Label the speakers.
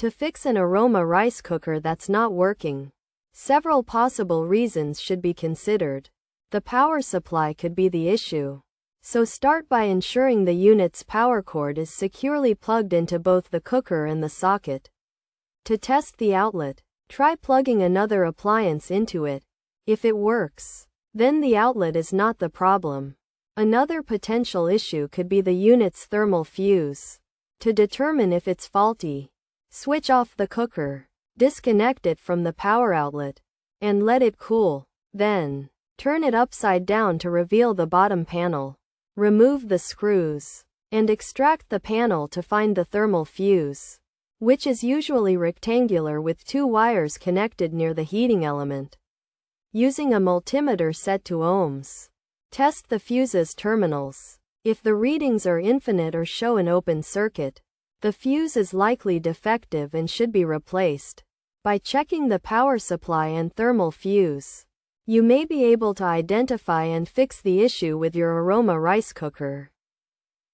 Speaker 1: To fix an aroma rice cooker that's not working, several possible reasons should be considered. The power supply could be the issue. So start by ensuring the unit's power cord is securely plugged into both the cooker and the socket. To test the outlet, try plugging another appliance into it. If it works, then the outlet is not the problem. Another potential issue could be the unit's thermal fuse. To determine if it's faulty, switch off the cooker, disconnect it from the power outlet, and let it cool. Then, turn it upside down to reveal the bottom panel. Remove the screws, and extract the panel to find the thermal fuse, which is usually rectangular with 2 wires connected near the heating element. Using a multimeter set to ohms, test the fuse's terminals. If the readings are infinite or show an open circuit, the fuse is likely defective and should be replaced. By checking the power supply and thermal fuse, you may be able to identify and fix the issue with your aroma rice cooker.